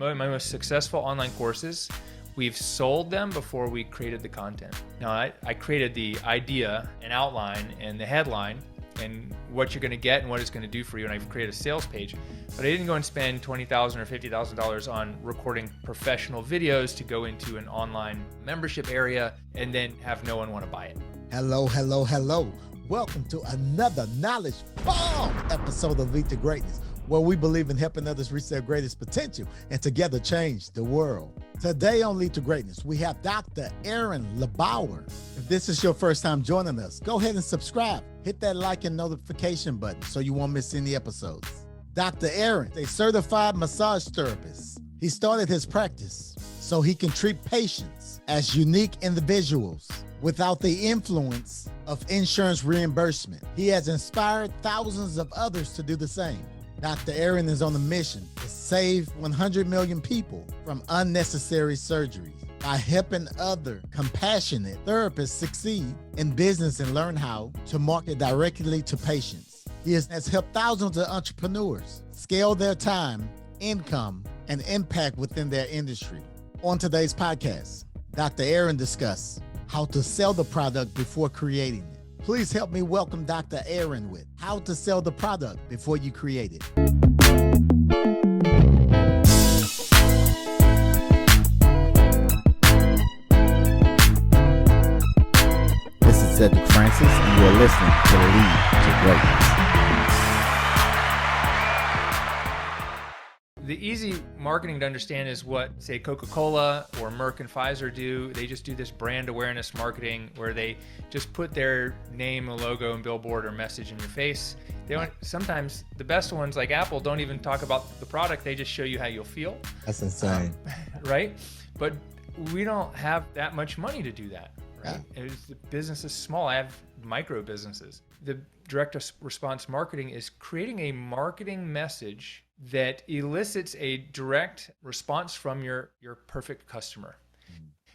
My most successful online courses, we've sold them before we created the content. Now, I created the idea and outline and the headline and what you're going to get and what it's going to do for you, and I've created a sales page. But I didn't go and spend $20,000 or $50,000 on recording professional videos to go into an online membership area and then have no one want to buy it. Hello, hello, hello. Welcome to another knowledge bomb episode of Lead to Greatness, where we believe in helping others reach their greatest potential and together change the world. Today on Lead to Greatness, we have Dr. Aaron LeBauer. If this is your first time joining us, go ahead and subscribe. Hit that like and notification button so you won't miss any episodes. Dr. Aaron is a certified massage therapist. He started his practice so he can treat patients as unique individuals without the influence of insurance reimbursement. He has inspired thousands of others to do the same. Dr. Aaron is on a mission to save 100 million people from unnecessary surgeries by helping other compassionate therapists succeed in business and learn how to market directly to patients. He has helped thousands of entrepreneurs scale their time, income, and impact within their industry. On today's podcast, Dr. Aaron discusses how to sell the product before creating it. Please help me welcome Dr. Aaron with how to sell the product before you create it. This is Cedric Francis, and you're listening to Lead to Greatness. The easy marketing to understand is what, say, Coca-Cola or Merck and Pfizer do. They just do this brand awareness marketing where they just put their name, a logo, and billboard or message in your face. They don't. Sometimes the best ones, like Apple, don't even talk about the product. They just show you how you'll feel. That's insane. Right? But we don't have that much money to do that. Right? Yeah. The business is small. I have micro businesses. The direct response marketing is creating a marketing message that elicits a direct response from your perfect customer.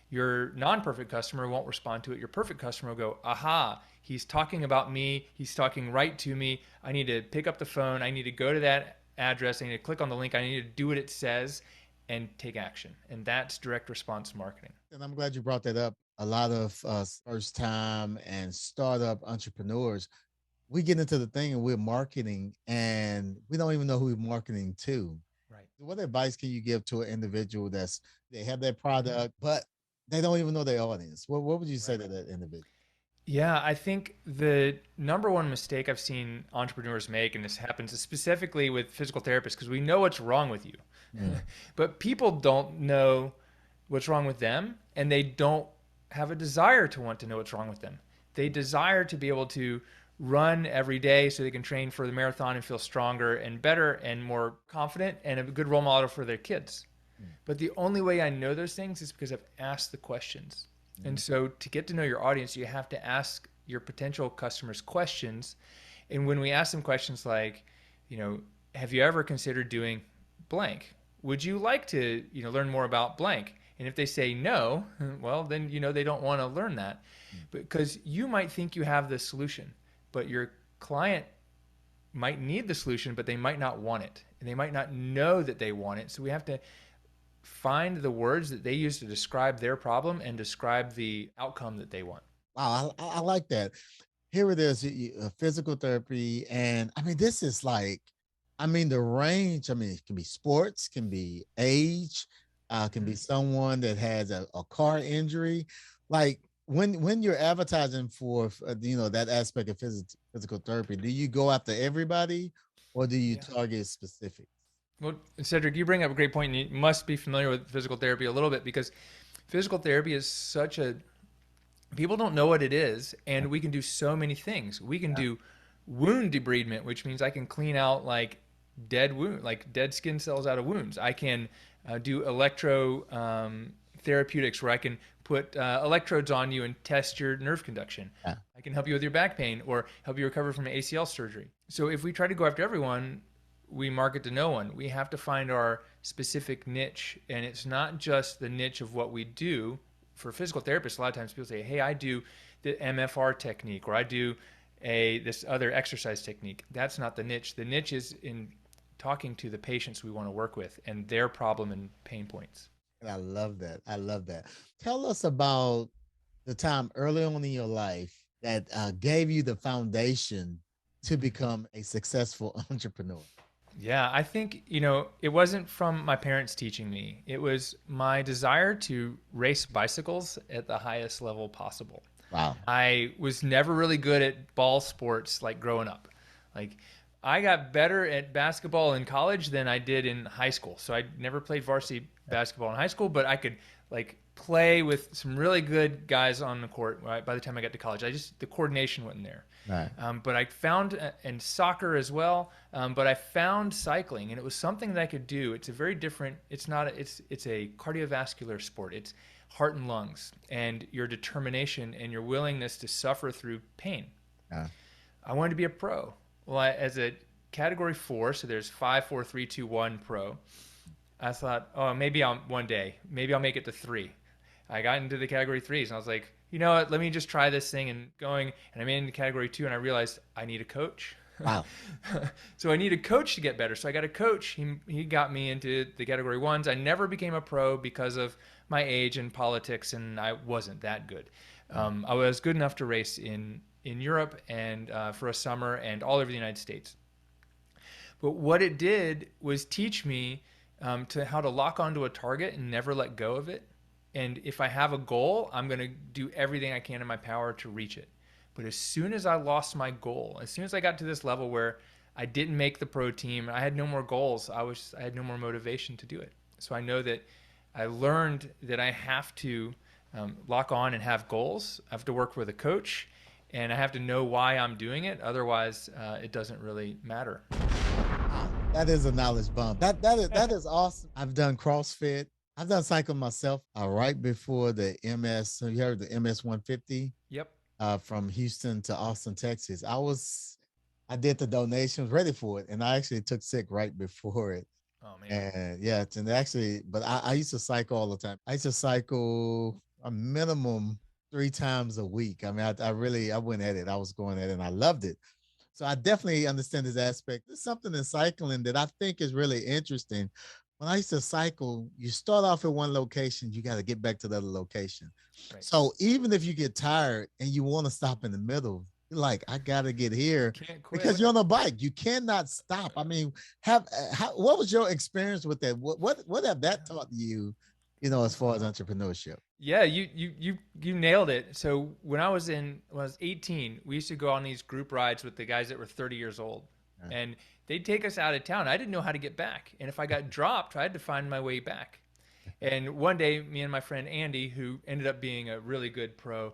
Your non-perfect customer won't respond to it. Your perfect customer will go, aha, he's talking about me. He's talking right to me. I need to pick up the phone. I need to go to that address. I need to click on the link. I need to do what it says and take action. And that's direct response marketing. And I'm glad you brought that up. A lot of first time and startup entrepreneurs, we get into the thing and we're marketing and we don't even know who we're marketing to. Right. What advice can you give to an individual they have their product, but they don't even know their audience? What would you say to that individual? Yeah, I think the number one mistake I've seen entrepreneurs make, and this happens specifically with physical therapists, because we know what's wrong with you, but people don't know what's wrong with them, and they don't have a desire to want to know what's wrong with them. They desire to be able to run every day so they can train for the marathon and feel stronger and better and more confident and a good role model for their kids. But the only way I know those things is because I've asked the questions. And so to get to know your audience, you have to ask your potential customers questions. And when we ask them questions like, have you ever considered doing blank? Would you like to, learn more about blank? And if they say no, well, then, they don't want to learn that, because you might think you have the solution, but your client might need the solution, but they might not want it. And they might not know that they want it. So we have to find the words that they use to describe their problem and describe the outcome that they want. Wow, I like that. Here it is, physical therapy. And this is the range, it can be sports, can be age, can be someone that has a car injury. Like when you're advertising for, that aspect of physical therapy, do you go after everybody or do you target specifics? Well, Cedric, you bring up a great point, and you must be familiar with physical therapy a little bit, because physical therapy is people don't know what it is, and we can do so many things. We can do wound debridement, which means I can clean out dead skin cells out of wounds. I can do therapeutics where I can put electrodes on you and test your nerve conduction. I can help you with your back pain or help you recover from an ACL surgery. So if we try to go after everyone, we market to no one. We have to find our specific niche, and it's not just the niche of what we do. For physical therapists, a lot of times people say, hey, I do the MFR technique, or I do this other exercise technique. That's not the niche. The niche is in talking to the patients we want to work with and their problem and pain points. And I love that. I love that. Tell us about the time early on in your life that gave you the foundation to become a successful entrepreneur. Yeah, I think, it wasn't from my parents teaching me. It was my desire to race bicycles at the highest level possible. Wow. I was never really good at ball sports like growing up. Like I got better at basketball in college than I did in high school. So I never played varsity basketball in high school, but I could like play with some really good guys on the court right, by the time I got to college. The coordination wasn't there. Right. But I found, and soccer as well, but I found cycling, and it was something that I could do. It's a very different, it's a cardiovascular sport. It's heart and lungs, and your determination and your willingness to suffer through pain. Yeah. I wanted to be a pro. Well, as a category 4, so there's 5, 4, 3, 2, 1 pro. I thought, maybe one day, maybe I'll make it to 3. I got into the category 3s, and I was like, you know what, let me just try this thing and going. And I made it into category 2, and I realized I need a coach. Wow. So I need a coach to get better. So I got a coach. He got me into the category 1s. I never became a pro because of my age and politics, and I wasn't that good. I was good enough to race in Europe and for a summer and all over the United States. But what it did was teach me to how to lock onto a target and never let go of it. And if I have a goal, I'm going to do everything I can in my power to reach it. But as soon as I lost my goal, as soon as I got to this level where I didn't make the pro team, I had no more goals, I had no more motivation to do it. So I know that I learned that I have to lock on and have goals. I have to work with a coach, and I have to know why I'm doing it. Otherwise, it doesn't really matter. Wow. That is a knowledge bomb. That is awesome. I've done CrossFit. I've done cycling myself right before the MS. So you heard the MS 150? Yep. From Houston to Austin, Texas. I did the donations, ready for it, and I actually took sick right before it. Oh man. And yeah, and actually, but I used to cycle all the time. I used to cycle a minimum 3 times a week. I mean, I went at it. I was going at it, and I loved it. So I definitely understand this aspect. There's something in cycling that I think is really interesting. When I used to cycle, you start off at one location, you got to get back to the other location. Right. So even if you get tired and you want to stop in the middle, you're like, I got to get here because you're on a bike. You cannot stop. I mean, what was your experience with that? What have that taught you, as far as entrepreneurship? Yeah, you nailed it. So when I was 18, we used to go on these group rides with the guys that were 30 years old. Right. And they'd take us out of town. I didn't know how to get back. And if I got dropped, I had to find my way back. And one day, me and my friend Andy, who ended up being a really good pro,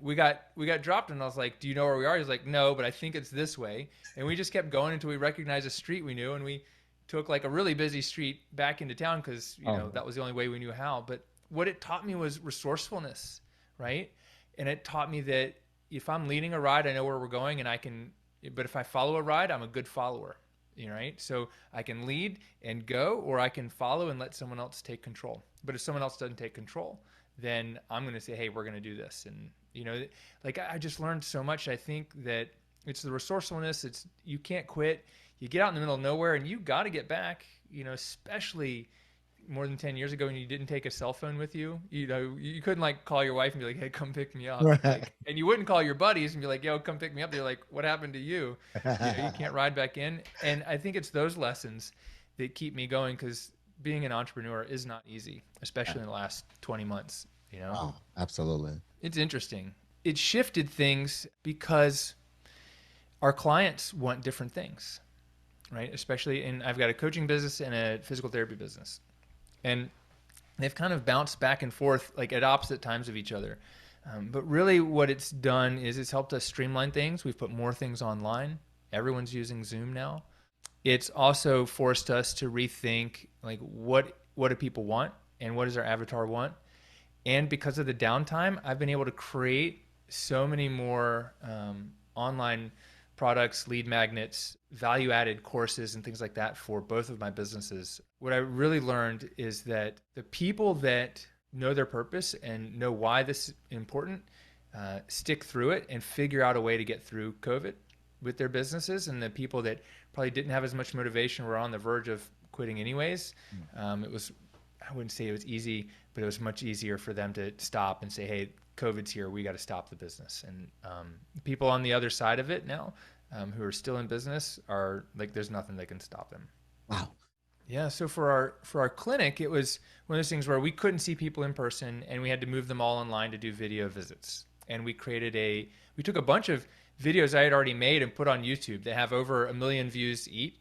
we got dropped, and I was like, do you know where we are? He's like, no, but I think it's this way. And we just kept going until we recognized a street we knew, and we took like a really busy street back into town because, that was the only way we knew how. But what it taught me was resourcefulness, right? And it taught me that if I'm leading a ride, I know where we're going, and but if I follow a ride, I'm a good follower, right? So I can lead and go, or I can follow and let someone else take control. But if someone else doesn't take control, then I'm going to say, hey, we're going to do this. And, like I just learned so much. I think that it's the resourcefulness. You can't quit. You get out in the middle of nowhere and you got to get back, especially more than 10 years ago when you didn't take a cell phone with you. You couldn't like call your wife and be like, hey, come pick me up. Right. And you wouldn't call your buddies and be like, yo, come pick me up. They're like, what happened to you? You can't ride back in. And I think it's those lessons that keep me going, because being an entrepreneur is not easy, especially in the last 20 months. Oh, absolutely. It's interesting. It shifted things because our clients want different things, right? Especially I've got a coaching business and a physical therapy business. And they've kind of bounced back and forth like at opposite times of each other. But really what it's done is it's helped us streamline things. We've put more things online. Everyone's using Zoom now. It's also forced us to rethink like what do people want and what does our avatar want? And because of the downtime, I've been able to create so many more online products, lead magnets, value-added courses, and things like that for both of my businesses. What I really learned is that the people that know their purpose and know why this is important stick through it and figure out a way to get through COVID. with their businesses, and the people that probably didn't have as much motivation were on the verge of quitting anyways. It was, I wouldn't say it was easy, but it was much easier for them to stop and say, hey, COVID's here, we got to stop the business. And people on the other side of it now, who are still in business, are like, there's nothing that can stop them. Wow. Yeah. So for our clinic, it was one of those things where we couldn't see people in person, and we had to move them all online to do video visits. And we took a bunch of videos I had already made and put on YouTube that have over 1 million views each,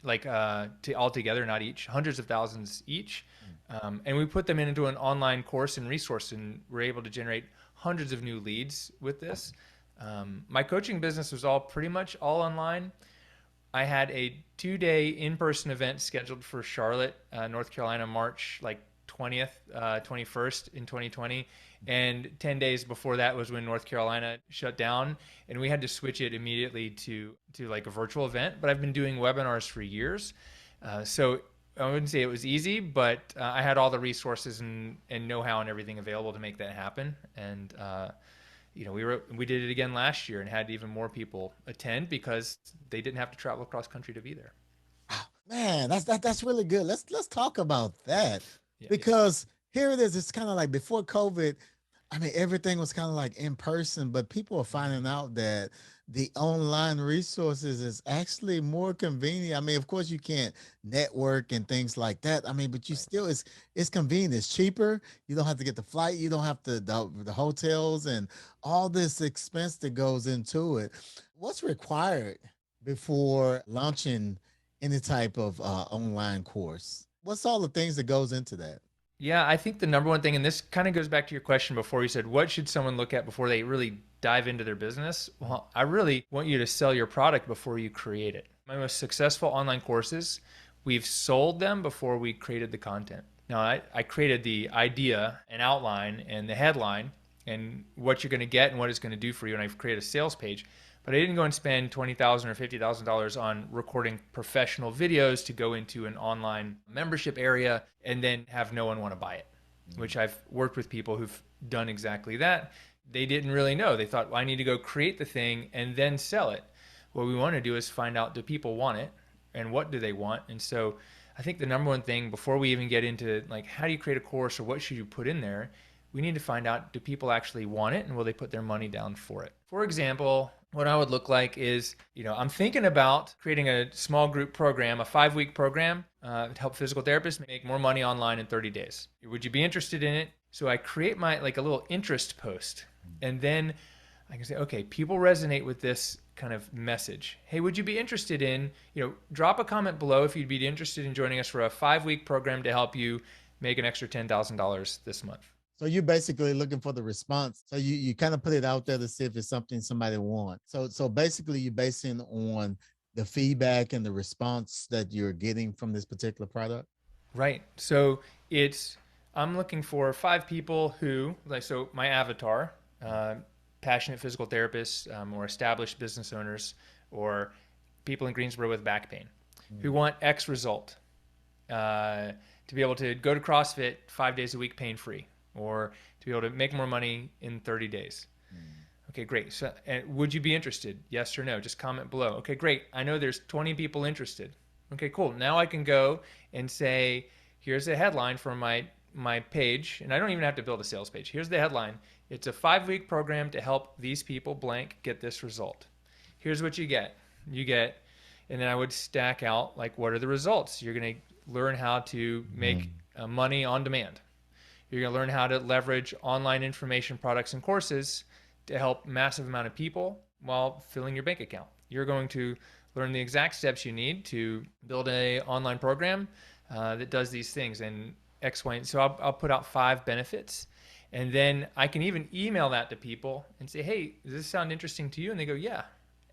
all together, not each, hundreds of thousands each. And we put them into an online course and resource, and we're able to generate hundreds of new leads with this. My coaching business was pretty much all online. I had a 2-day in-person event scheduled for Charlotte, North Carolina, March 20th, 21st in 2020. And 10 days before that was when North Carolina shut down, and we had to switch it immediately to like a virtual event. But I've been doing webinars for years. So I wouldn't say it was easy, but I had all the resources and know-how and everything available to make that happen. And, we did it again last year and had even more people attend because they didn't have to travel across country to be there. Man, that's really good. Let's talk about that. Yeah, because here it is. It's kind of like before COVID. I mean, everything was kind of like in person, but people are finding out that the online resources is actually more convenient. I mean, of course you can't network and things like that. I mean, but you still, it's convenient. It's cheaper. You don't have to get the flight. You don't have to the hotels and all this expense that goes into it. What's required before launching any type of online course? What's all the things that goes into that? Yeah, I think the number one thing, and this kind of goes back to your question before, you said, what should someone look at before they really dive into their business? Well, I really want you to sell your product before you create it. My most successful online courses, we've sold them before we created the content. Now, I created the idea and outline and the headline and what you're going to get and what it's going to do for you, and I've created a sales page. But I didn't go and spend $20,000 or $50,000 on recording professional videos to go into an online membership area and then have no one want to buy it, which I've worked with people who've done exactly that. They didn't really know. They thought, well, I need to go create the thing and then sell it. What we want to do is find out, do people want it and what do they want? And so I think the number one thing before we even get into like, how do you create a course or what should you put in there? We need to find out, do people actually want it and will they put their money down for it? For example, what I would look like is, I'm thinking about creating a small group program, a 5-week program to help physical therapists make more money online in 30 days. Would you be interested in it? So I create a little interest post, and then I can say, okay, people resonate with this kind of message. Hey, would you be interested in, drop a comment below if you'd be interested in joining us for a 5-week program to help you make an extra $10,000 this month. So you're basically looking for the response. So you kind of put it out there to see if it's something somebody wants. So basically you're basing on the feedback and the response that you're getting from this particular product. Right. So I'm looking for 5 people who, so my avatar, passionate physical therapists or established business owners or people in Greensboro with back pain who want X result, to be able to go to CrossFit 5 days a week pain-free, or to be able to make more money in 30 days. Okay, great. So would you be interested? Yes or no? Just comment below. Okay, great. I know there's 20 people interested. Okay, cool. Now I can go and say, here's the headline for my page, and I don't even have to build a sales page. Here's the headline. It's a 5-week program to help these people blank get this result. Here's what you get. And then I would stack out, what are the results? You're going to learn how to make money on demand. You're going to learn how to leverage online information products and courses to help massive amount of people while filling your bank account. You're going to learn the exact steps you need to build an online program that does these things and X, Y. So I'll put out 5 benefits, and then I can even email that to people and say, hey, does this sound interesting to you? And they go, yeah.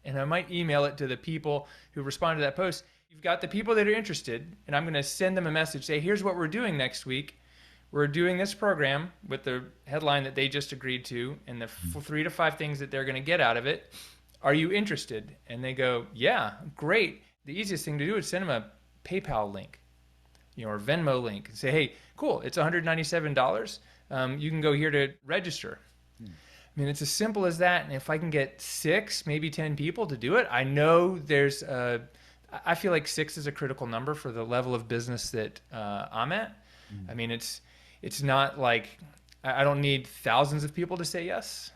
And I might email it to the people who respond to that post. You've got the people that are interested, and I'm going to send them a message, say, here's what we're doing next week. We're doing this program with the headline that they just agreed to and the 3 to 5 things that they're going to get out of it. Are you interested? And they go, yeah, great. The easiest thing to do is send them a PayPal link, or Venmo link, and say, hey, cool, it's $197. You can go here to register. I mean, it's as simple as that. And if I can get 6, maybe 10 people to do it, I know I feel like 6 is a critical number for the level of business that I'm at. I mean, it's not like I don't need thousands of people to say yes.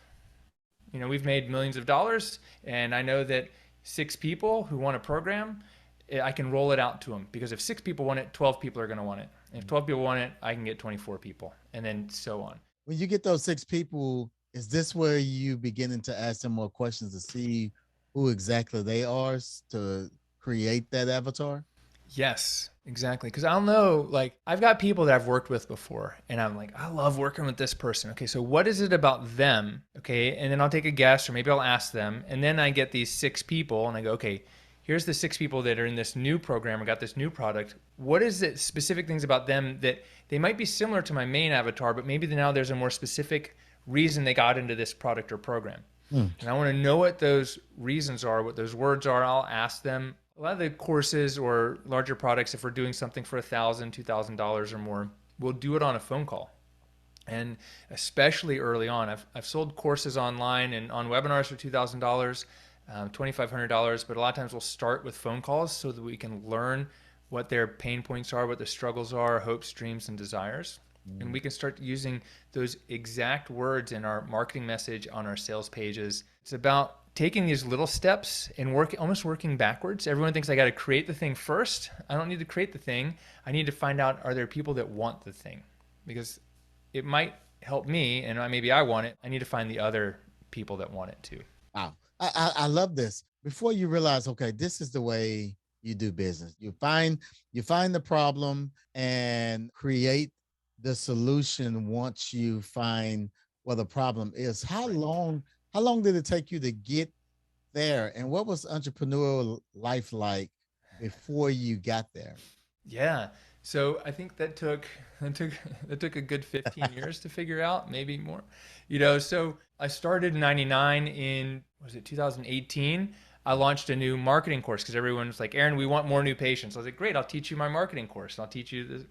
You know, we've made millions of dollars, and I know that 6 people who want a program, I can roll it out to them, because if 6 people want it, 12 people are going to want it. And if 12 people want it, I can get 24 people, and then so on. When you get those 6 people, is this where you beginning to ask them more questions to see who exactly they are to create that avatar? Yes, exactly. Because I'll know, like, I've got people that I've worked with before, and I'm like, I love working with this person. Okay, so what is it about them? Okay, and then I'll take a guess, or maybe I'll ask them. And then I get these 6 people, and I go, okay, here's the 6 people that are in this new program or got this new product. What is it, specific things about them that they might be similar to my main avatar, but maybe now there's a more specific reason they got into this product or program. And I want to know what those reasons are, what those words are. I'll ask them. A lot of the courses or larger products, if we're doing something for $1,000, $2,000 or more, we'll do it on a phone call. And especially early on, I've sold courses online and on webinars for $2,000, $2,500, but a lot of times we'll start with phone calls so that we can learn what their pain points are, what their struggles are, hopes, dreams, and desires. And we can start using those exact words in our marketing message on our sales pages. It's about taking these little steps and almost working backwards. Everyone thinks I got to create the thing first. I don't need to create the thing. I need to find out, are there people that want the thing? Because it might help me, and maybe I want it. I need to find the other people that want it too. Wow. I love this. Before you realize, okay, this is the way you do business. You find the problem and create the solution once you find what the problem is. How long did it take you to get there? And what was entrepreneurial life like before you got there? Yeah. So I think that took a good 15 years to figure out, maybe more. You know, so I started in 99. In, was it 2018? I launched a new marketing course because everyone was like, Aaron, we want more new patients. I was like, great, I'll teach you my marketing course. I'll teach you this.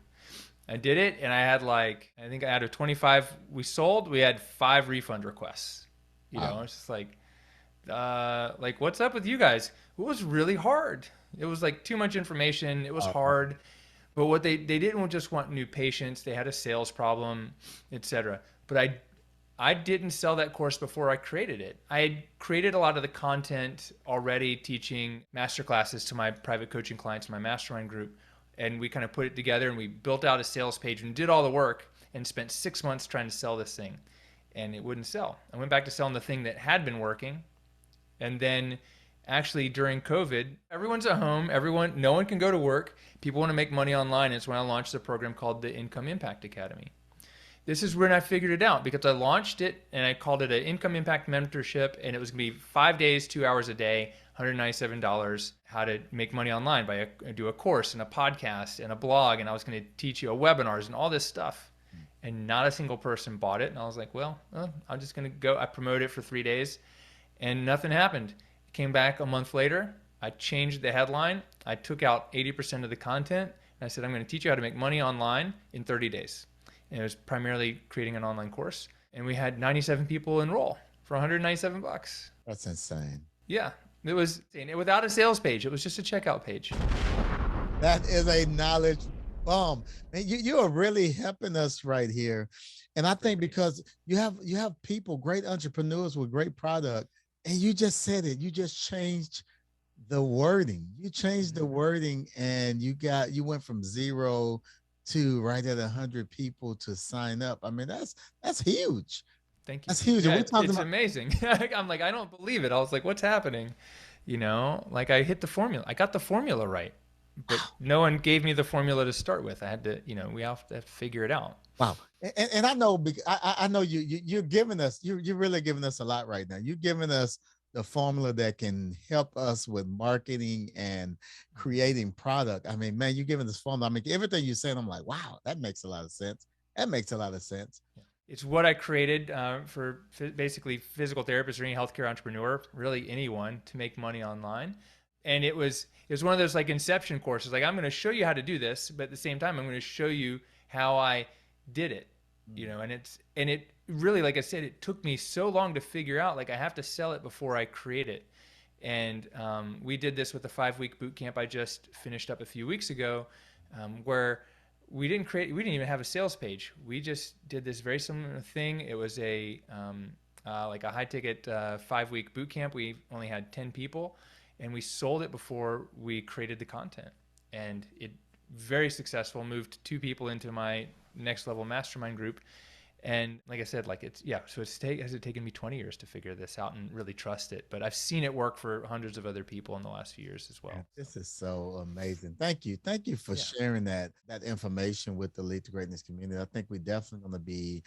I did it, and I had I think out of 25 we sold, we had 5 refund requests. You know, it's just like, what's up with you guys? It was really hard. It was like too much information. It was hard. But what they didn't just want new patients. They had a sales problem, etc. But I didn't sell that course before I created it. I had created a lot of the content already, teaching master classes to my private coaching clients, my mastermind group. And we kind of put it together, and we built out a sales page and did all the work and spent 6 months trying to sell this thing. And it wouldn't sell. I went back to selling the thing that had been working. And then actually during COVID, everyone's at home. No one can go to work. People want to make money online. It's when I launched a program called the Income Impact Academy. This is when I figured it out, because I launched it and I called it an Income Impact Mentorship, and it was going to be 5 days, 2 hours a day, $197, how to make money online by do a course and a podcast and a blog, and I was going to teach you webinars and all this stuff. And not a single person bought it. And I was like, well, I'm just going to go. I promoted it for 3 days, and nothing happened. It came back a month later. I changed the headline. I took out 80% of the content, and I said, I'm going to teach you how to make money online in 30 days. And it was primarily creating an online course. And we had 97 people enroll for $197. That's insane. Yeah, it was without a sales page. It was just a checkout page. That is a knowledge bomb. And you are really helping us right here. And I think because you have people, great entrepreneurs with great product, and you just said it. You just changed the wording. You changed the wording, and you went from 0 to right at 100 people to sign up. I mean, that's huge. Thank you. That's huge. Yeah, it's amazing. I'm like, I don't believe it. I was like, what's happening? You know, like I hit the formula. I got the formula right, but no one gave me the formula to start with. I had to, we have to figure it out. Wow. And I know, I know you're giving us, you're really giving us a lot right now. You're giving us the formula that can help us with marketing and creating product. I mean, man, you're giving this formula. I mean, everything you're saying, I'm like, wow, that makes a lot of sense. That makes a lot of sense. It's what I created for basically physical therapists or any healthcare entrepreneur, really anyone, to make money online. And it was one of those like inception courses. Like, I'm going to show you how to do this, but at the same time, I'm going to show you how I did it. you know, and it really, like I said, it took me so long to figure out, like, I have to sell it before I create it. And we did this with the 5-week boot camp I just finished up a few weeks ago, where we didn't even have a sales page. We just did this very similar thing. It was like a high ticket 5-week boot camp. We only had 10 people, and we sold it before we created the content. And it very successful, moved 2 people into my next level mastermind group. And like I said, like so has it taken me 20 years to figure this out and really trust it. But I've seen it work for hundreds of other people in the last few years as well. This is so amazing. Thank you. Thank you for sharing that information with the Lead to Greatness community. I think we're definitely going to be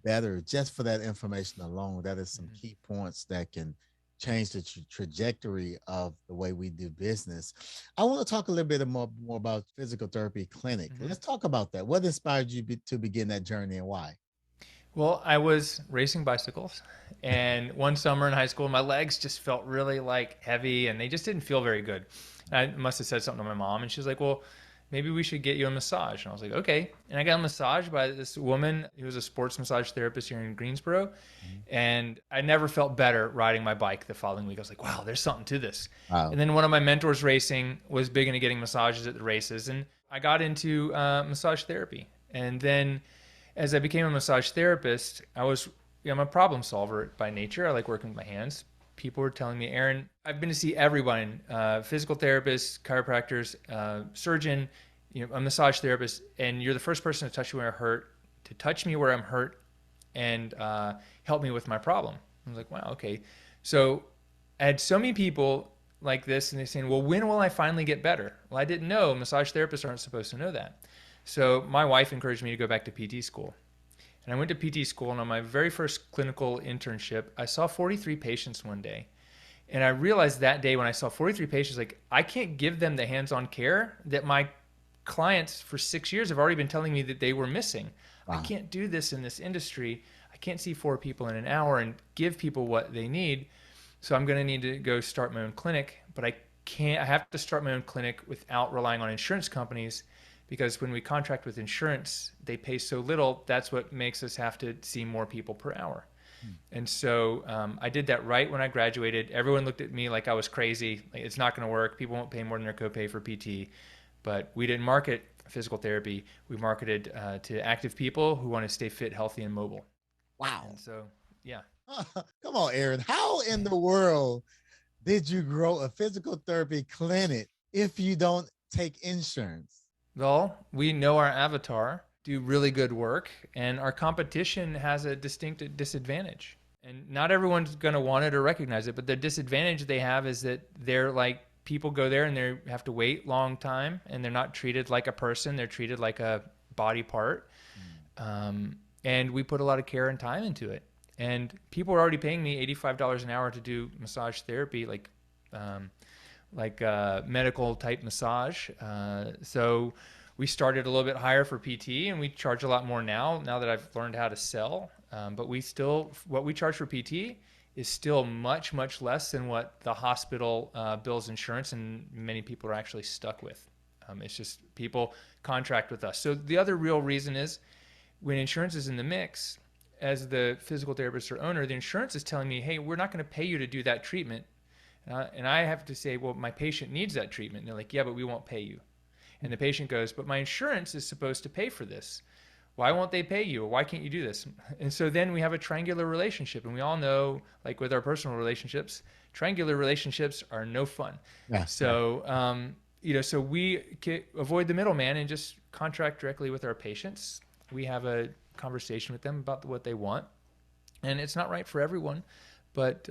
better just for that information alone. That is some key points that can change the trajectory of the way we do business. I want to talk a little bit more about physical therapy clinic. Let's talk about that. What inspired you to begin that journey and why? Well, I was racing bicycles, and one summer in high school, my legs just felt really like heavy, and they just didn't feel very good. I must have said something to my mom, and she was like, well, maybe we should get you a massage. And I was like, okay. And I got a massage by this woman who was a sports massage therapist here in Greensboro. And I never felt better riding my bike the following week. I was like, wow, there's something to this. Wow. And then one of my mentors racing was big into getting massages at the races. And I got into massage therapy. And then as I became a massage therapist, I'm a problem solver by nature. I like working with my hands. People were telling me, Aaron, I've been to see everyone, physical therapists, chiropractors, surgeon, a massage therapist, and you're the first person to touch me where I'm hurt and help me with my problem. I was like, wow, okay. So I had so many people like this, and they're saying, well, when will I finally get better? Well, I didn't know. Massage therapists aren't supposed to know that. So my wife encouraged me to go back to PT school. And I went to PT school, and on my very first clinical internship, I saw 43 patients one day. And I realized that day when I saw 43 patients, like, I can't give them the hands-on care that my clients for 6 years have already been telling me that they were missing. Wow. I can't do this in this industry. I can't see 4 people in an hour and give people what they need. So I'm going to need to go start my own clinic, but I have to start my own clinic without relying on insurance companies, because when we contract with insurance, they pay so little. That's what makes us have to see more people per hour. And so I did that right when I graduated. Everyone looked at me like I was crazy. Like, it's not going to work. People won't pay more than their copay for PT. But we didn't market physical therapy. We marketed to active people who want to stay fit, healthy, and mobile. Wow. And so, yeah. Come on, Aaron. How in the world did you grow a physical therapy clinic if you don't take insurance? Well, we know our avatar, do really good work, and our competition has a distinct disadvantage. And not everyone's going to want it or recognize it, but the disadvantage they have is that they're like, people go there and they have to wait long time, and they're not treated like a person. They're treated like a body part. And we put a lot of care and time into it. And people are already paying me $85 an hour to do massage therapy, like medical type massage. So we started a little bit higher for PT, and we charge a lot more now that I've learned how to sell. But what we charge for PT is still much, much less than what the hospital bills insurance, and many people are actually stuck with. It's just people contract with us. So the other real reason is when insurance is in the mix, as the physical therapist or owner, the insurance is telling me, hey, we're not going to pay you to do that treatment. And I have to say, well, my patient needs that treatment. And they're like, yeah, but we won't pay you. And the patient goes, but my insurance is supposed to pay for this. Why won't they pay you? Or why can't you do this? And so then we have a triangular relationship. And we all know, like with our personal relationships, triangular relationships are no fun. Yeah. So, so we avoid the middleman and just contract directly with our patients. We have a conversation with them about what they want. And it's not right for everyone, but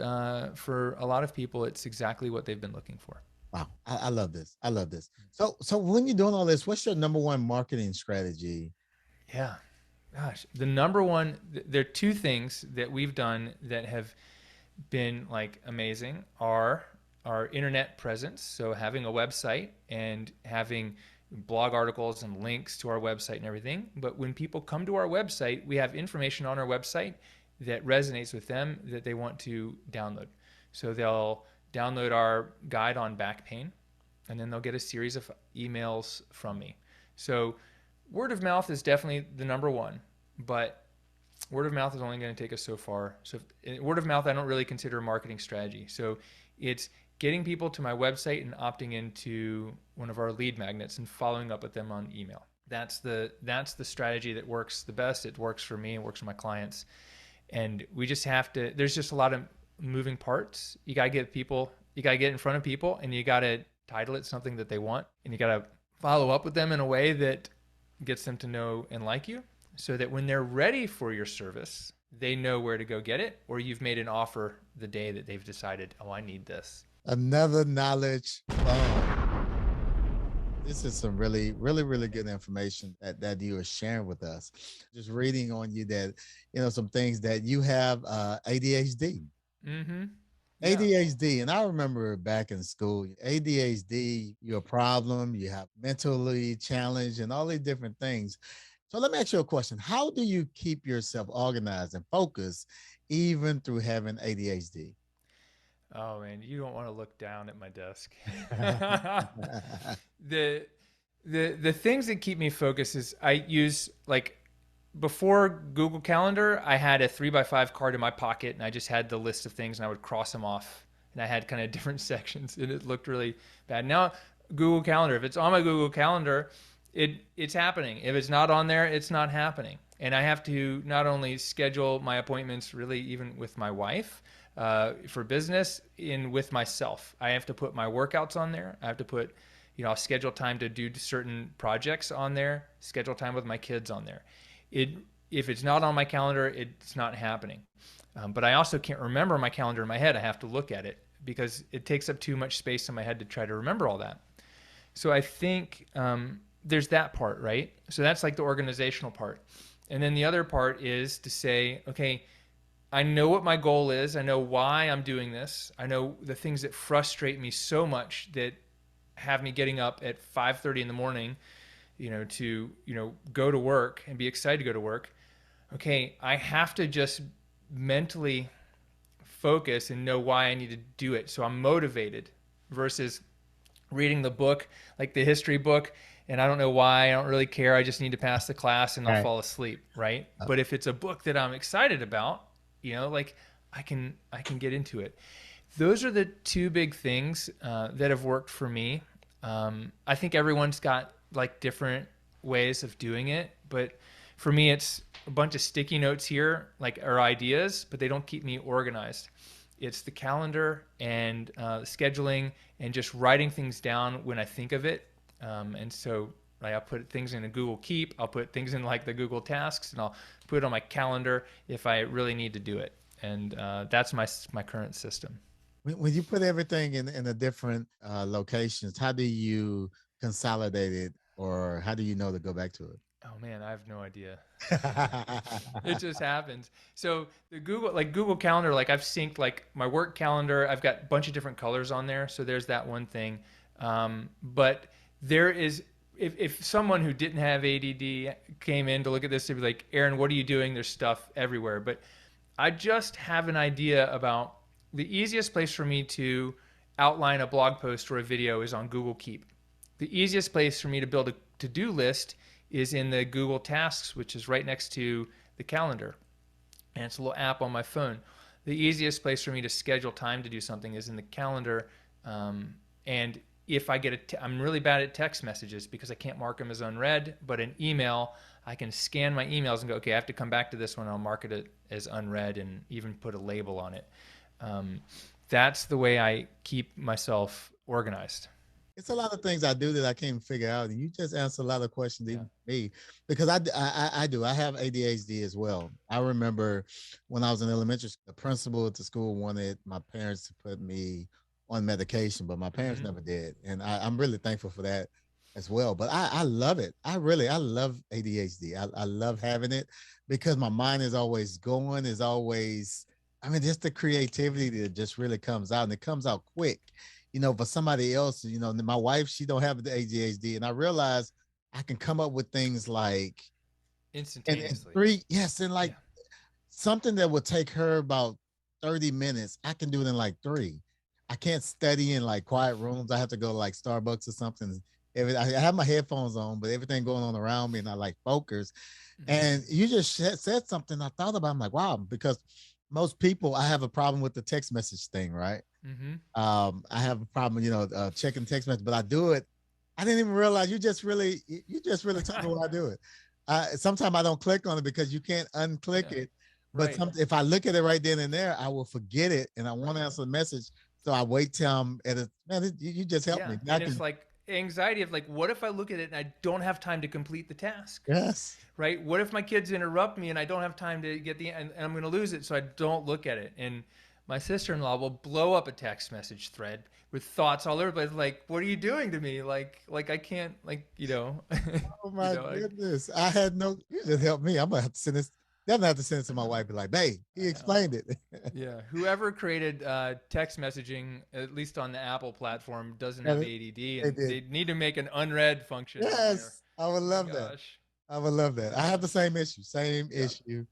for a lot of people, it's exactly what they've been looking for. Wow. I love this. I love this. So when you're doing all this, what's your number one marketing strategy? Yeah. Gosh, the number one, there are 2 things that we've done that have been like amazing are our internet presence. So having a website and having blog articles and links to our website and everything. But when people come to our website, we have information on our website that resonates with them that they want to download. So they'll download our guide on back pain, and then they'll get a series of emails from me. So word of mouth is definitely the number one, but word of mouth is only going to take us so far. So word of mouth, I don't really consider a marketing strategy. So it's getting people to my website and opting into one of our lead magnets and following up with them on email. That's the strategy that works the best. It works for me. It works for my clients. And we just have to, there's just a lot of moving parts. You got to get in front of people, and you got to title it something that they want. And you got to follow up with them in a way that gets them to know and like you, so that when they're ready for your service, they know where to go get it, or you've made an offer the day that they've decided, oh, I need this. Another knowledge bomb. This is some really, really, really good information that you are sharing with us. Just reading on you that, some things that you have ADHD. Mm-hmm. Yeah. ADHD. And I remember back in school, ADHD, you're a problem, you have mentally challenged and all these different things. So let me ask you a question. How do you keep yourself organized and focused even through having ADHD? Oh man, you don't want to look down at my desk. The things that keep me focused is I use, like, before Google Calendar, I had a 3x5 card in my pocket, and I just had the list of things, and I would cross them off, and I had kind of different sections, and it looked really bad. Now Google Calendar, if it's on my Google Calendar, it's happening. If it's not on there, it's not happening. And I have to not only schedule my appointments, really even with my wife, for business, in with myself. I have to put my workouts on there. I have to put, I'll schedule time to do certain projects on there, schedule time with my kids on there. If it's not on my calendar, it's not happening. But I also can't remember my calendar in my head. I have to look at it because it takes up too much space in my head to try to remember all that. So I think there's that part, right? So that's like the organizational part. And then the other part is to say, okay, I know what my goal is. I know why I'm doing this. I know the things that frustrate me so much that have me getting up at 5:30 in the morning, to, go to work and be excited to go to work. Okay, I have to just mentally focus and know why I need to do it. So I'm motivated, versus reading the book, like the history book, and I don't know why, I don't really care. I just need to pass the class and I'll fall asleep, right? But if it's a book that I'm excited about, like I can get into it. Those are the two big things that have worked for me. I think everyone's got like different ways of doing it, but for me, it's a bunch of sticky notes here, or ideas, but they don't keep me organized. It's the calendar and scheduling and just writing things down when I think of it. And so I'll put things in a Google Keep. I'll put things in like the Google Tasks, and I'll put it on my calendar if I really need to do it. And that's my current system. When you put everything in the different locations, how do you consolidate it, or how do you know to go back to it? Oh man, I have no idea. It just happens. So the Google Calendar, I've synced my work calendar. I've got a bunch of different colors on there. So there's that one thing. But there is, if someone who didn't have ADD came in to look at this, they'd be like, Aaron, what are you doing? There's stuff everywhere. But I just have an idea about the easiest place for me to outline a blog post or a video is on Google Keep. The easiest place for me to build a to-do list is in the Google Tasks, which is right next to the calendar. And it's a little app on my phone. The easiest place for me to schedule time to do something is in the calendar. And if I get I'm really bad at text messages because I can't mark them as unread, but an email, I can scan my emails and go, okay, I have to come back to this one. I'll mark it as unread and even put a label on it. That's the way I keep myself organized. It's a lot of things I do that I can't figure out. And you just answer a lot of questions even for me, because I do. I have ADHD as well. I remember when I was in elementary school, the principal at the school wanted my parents to put me on medication, but my parents never did. And I'm really thankful for that as well. But I love it. I love ADHD. I love having it because my mind is always going, just the creativity that just really comes out, and it comes out quick. For somebody else, my wife, she don't have the ADHD, and I realized I can come up with things like instantaneously. And something that would take her about 30 minutes, I can do it in like 3. I can't study in like quiet rooms. I have to go to like Starbucks or something I have my headphones on, but everything going on around me, and I like focus. Mhm. And you just said something I thought about. I'm like, wow, because most people, I have a problem with the text message thing, right? Mhm. I have a problem, checking text message, but I do it. I didn't even realize you just really told me why I do it. Sometimes I don't click on it because you can't unclick Yeah. it. But Right. if I look at it right then and there, I will forget it, and I want to answer the message. So I wait till I'm at it. Man, you just helped Yeah. me. And it's like anxiety of like, what if I look at it and I don't have time to complete the task? Yes. Right? What if my kids interrupt me and I don't have time to get and I'm going to lose it, so I don't look at it. And my sister-in-law will blow up a text message thread with thoughts all over the place, like, "What are you doing to me? Like I can't, Oh you my know, I, goodness. I had no, you just helped me. I'm gonna have to send this. Definitely have to send it to I my know, wife. Be like, babe, he I know. explained it. Yeah, whoever created text messaging, at least on the Apple platform, doesn't have And ADD, they and did. they need to make an unread function on there. Yes, I would Oh my love that. gosh. I would love that. I have the same issue, Yeah. Yeah.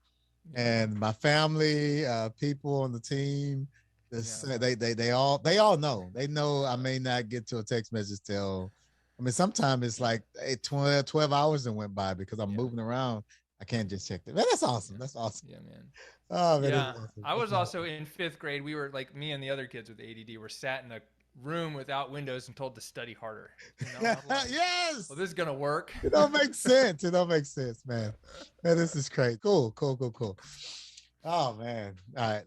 and my family, people on the team, Yeah. they all know. They know I Yeah. may not get to a text message till. I mean, sometimes it's like 12 hours that went by because I'm Yeah. moving around. I can't just check it. Man, that's awesome. Yeah. That's awesome. Yeah, man. Oh man, that's Yeah. awesome. I That's was awesome. also in fifth grade. We were like me and the other kids with ADD were sat in a room without windows and told to study harder. I'm like, Yes. well, this is gonna work. It don't make sense. It don't make sense, man. Man, this is crazy. Cool, cool, cool, cool. Oh man. All right.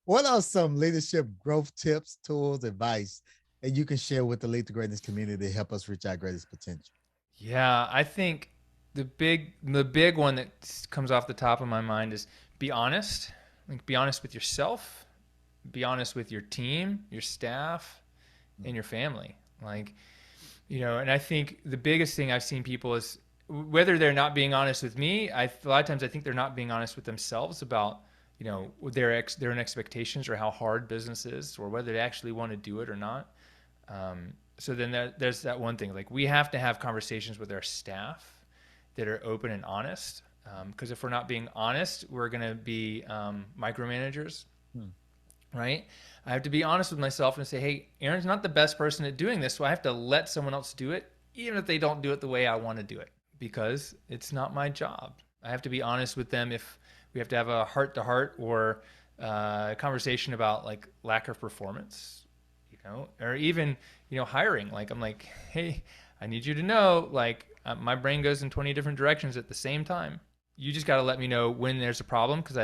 What are some leadership growth tips, tools, advice that you can share with the Lead to Greatness community to help us reach our greatest potential? Yeah, I think the big one that comes off the top of my mind is be honest. Like be honest with yourself, be honest with your team, your staff, and your family. Like, and I think the biggest thing I've seen people is whether they're not being honest with me, a lot of times I think they're not being honest with themselves about, their own expectations or how hard business is or whether they actually want to do it or not. So then there's that one thing, like we have to have conversations with our staff that are open and honest. Because if we're not being honest, we're going to be micromanagers, Hmm. right? I have to be honest with myself and say, hey, Aaron's not the best person at doing this, so I have to let someone else do it, even if they don't do it the way I want to do it, because it's not my job. I have to be honest with them if we have to have a heart-to-heart or a conversation about like lack of performance, or even, hiring. Like I'm like, hey, I need you to know, like my brain goes in 20 different directions at the same time. You just got to let me know when there's a problem, because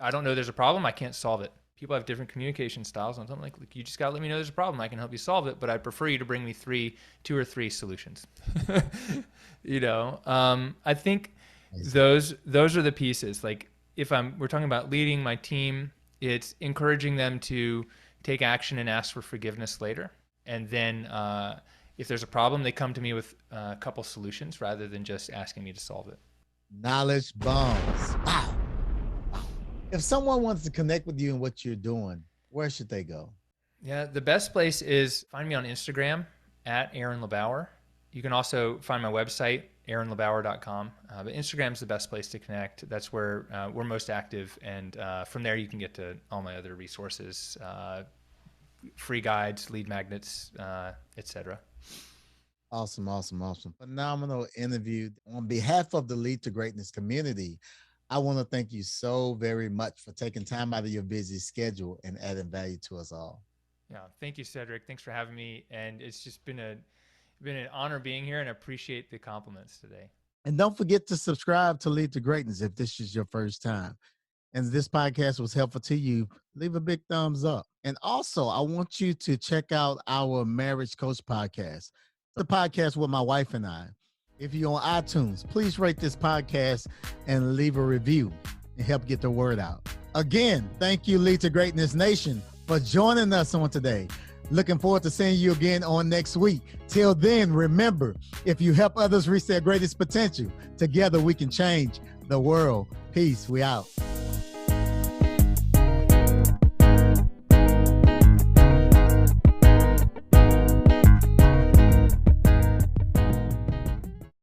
I don't know there's a problem, I can't solve it. People have different communication styles, and something like you just got to let me know there's a problem. I can help you solve it, but I'd prefer you to bring me two or three solutions. I think those are the pieces. Like if we're talking about leading my team, it's encouraging them to take action and ask for forgiveness later. And then if there's a problem, they come to me with a couple solutions rather than just asking me to solve it. Knowledge bombs. Wow. If someone wants to connect with you and what you're doing, where should they go? Yeah, the best place is find me on Instagram at Aaron LeBauer. You can also find my website, aaronlebauer.com. But Instagram's the best place to connect. That's where we're most active. And from there, you can get to all my other resources, free guides, lead magnets, etc. Awesome, awesome, awesome. Phenomenal interview. On behalf of the Lead to Greatness community, I want to thank you so very much for taking time out of your busy schedule and adding value to us all. Yeah, thank you, Cedric. Thanks for having me. And it's just been an honor being here, and I appreciate the compliments today. And don't forget to subscribe to Lead to Greatness if this is your first time. And if this podcast was helpful to you, leave a big thumbs up. And also, I want you to check out our Marriage Coach podcast, the podcast with my wife and I. If you're on iTunes, please rate this podcast and leave a review and help get the word out. Again, thank you, Lead to Greatness Nation, for joining us on today. Looking forward to seeing you again on next week. Till then, remember, if you help others reach their greatest potential, together we can change the world. Peace. We out.